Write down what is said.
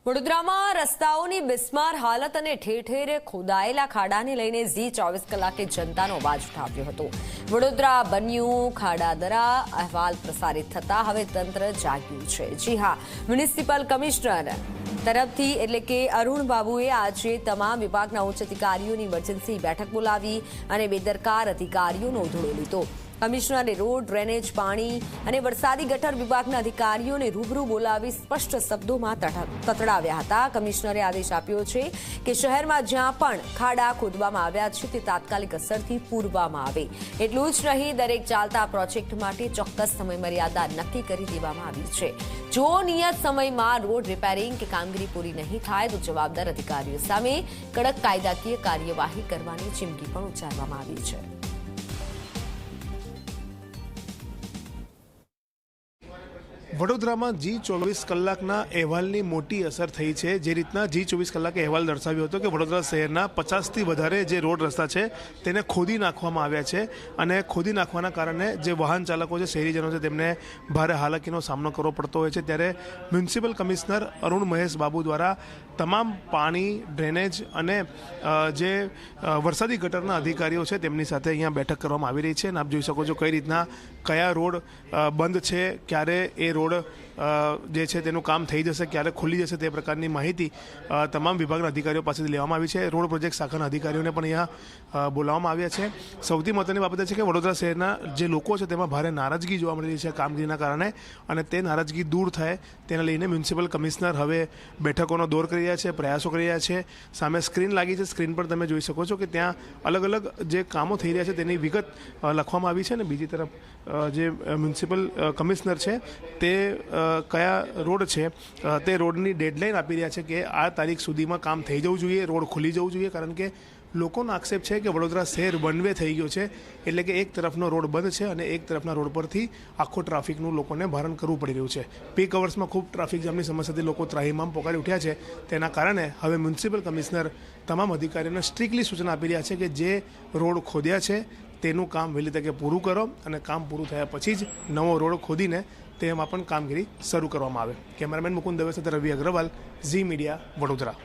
વડોદરામાં રસ્તાઓની બિસ્માર હાલત અને ઠેર ઠેર ખોદાયેલા ખાડાને લઈને ઝી 24 કલાકે જનતાનો અવાજ ઉઠાવ્યો હતો। વડોદરા બન્યું ખાડાદરા અહેવાલ પ્રસારિત થતા હવે તંત્ર જાગ્યું છે। જી હા, મ્યુનિસિપલ કમિશનર તરફથી એટલે કે અરુણ બાબુએ આજે તમામ વિભાગના ઉચ્ચ અધિકારીઓની ઇમરજન્સી બેઠક બોલાવી અને બેદરકાર અધિકારીઓનો ધોળો લીધો। કમિશનરે રોડ, ડ્રેનેજ, પાણી અને વરસાદી ગટર વિભાગના અધિકારીઓને રૂબરૂ બોલાવી સ્પષ્ટ શબ્દોમાં તતડાવ્યા હતા। કમિશનરે આદેશ આપ્યો છે કે શહેરમાં જ્યાં પણ ખાડા ખોદવામાં આવ્યા છે તે તાત્કાલિક અસરથી પૂરવામાં આવે। એટલું જ નહીં, દરેક ચાલતા પ્રોજેક્ટ માટે ચોક્કસ સમયમર્યાદા નક્કી કરી દેવામાં આવી છે। જો નિયત સમયમાં રોડ રિપેરિંગ કે કામગીરી પૂરી નહીં થાય તો જવાબદાર અધિકારીઓ સામે કડક કાયદાકીય કાર્યવાહી કરવાની ચીમકી પણ ઉચ્ચારવામાં આવી છે। વડોદરામાં જી 24 કલાકના અહેવાલની મોટી અસર થઈ છે। જે રીતના જી 24 કલાકે અહેવાલ દર્શાવ્યો હતો કે વડોદરા શહેરના 50થી વધારે જે રોડ રસ્તા છે તેને ખોદી નાખવામાં આવ્યા છે અને ખોદી નાખવાના કારણે જે વાહન ચાલકો છે, શહેરીજનો છે, તેમને ભારે હાલાકીનો સામનો કરવો પડતો હોય છે। ત્યારે મ્યુનિસિપલ કમિશનર અરુણ મહેશ બાબુ દ્વારા તમામ પાણી, ડ્રેનેજ અને જે વરસાદી ગટરના અધિકારીઓ છે તેમની સાથે અહીંયા બેઠક કરવામાં આવી રહી છે અને આપ જોઈ શકો છો કઈ રીતના કયા રોડ બંધ છે, ક્યારે એ રોડ જે છે તેનું કામ થઈ જશે, ક્યારે ખુલ્લી જશે તે પ્રકારની માહિતી તમામ વિભાગના અધિકારીઓ પાસેથી લેવામાં આવી છે। રોડ પ્રોજેક્ટ શાખાના અધિકારીઓને પણ અહીંયા બોલાવવામાં આવ્યા છે। સૌથી મહત્વની બાબત એ છે કે વડોદરા શહેરના જે લોકો છે તેમાં ભારે નારાજગી જોવા મળી રહી છે કામગીરીના કારણે અને તે નારાજગી દૂર થાય તેને લઈને મ્યુનિસિપલ કમિશનર હવે બેઠકોનો દોર કરી રહ્યા છે, પ્રયાસો કરી રહ્યા છે। સામે સ્ક્રીન લાગી છે, સ્ક્રીન પર તમે જોઈ શકો છો કે ત્યાં અલગ અલગ જે કામો થઈ રહ્યા છે તેની વિગત લખવામાં આવી છે અને બીજી તરફ જે મ્યુનિસિપલ કમિશનર છે તે કયા રોડ છે તે રોડની ડેડલાઇન આપી રહ્યા છે કે આ તારીખ સુધીમાં કામ થઈ જવું જોઈએ, રોડ ખુલી જવું જોઈએ। કારણ કે લોકોનો આક્ષેપ છે કે વડોદરા શહેર વન વે થઈ ગયો છે, એટલે કે એક તરફનો રોડ બંધ છે અને એક તરફના રોડ પરથી આખો ટ્રાફિકનું લોકોને ભારણ કરવું પડી રહ્યું છે। પીક અવર્સમાં ખૂબ ટ્રાફિક જામની સમસ્યાથી લોકો ત્રાહિમામ પોકારી ઉઠ્યા છે। તેના કારણે હવે મ્યુનિસિપલ કમિશનર તમામ અધિકારીઓને સ્ટ્રિક્ટલી સૂચના આપી રહ્યા છે કે જે રોડ ખોદ્યા છે તેનું કામ વહેલી તકે પૂરું કરો અને કામ પૂરું થયા પછી જ નવો રોડ ખોદીને તેમાં પણ કામગીરી શરૂ કરવામાં આવે। કેમેરામેન મુકુંદ દવે સાથે રવિ અગ્રવાલ, ઝી મીડિયા, વડોદરા।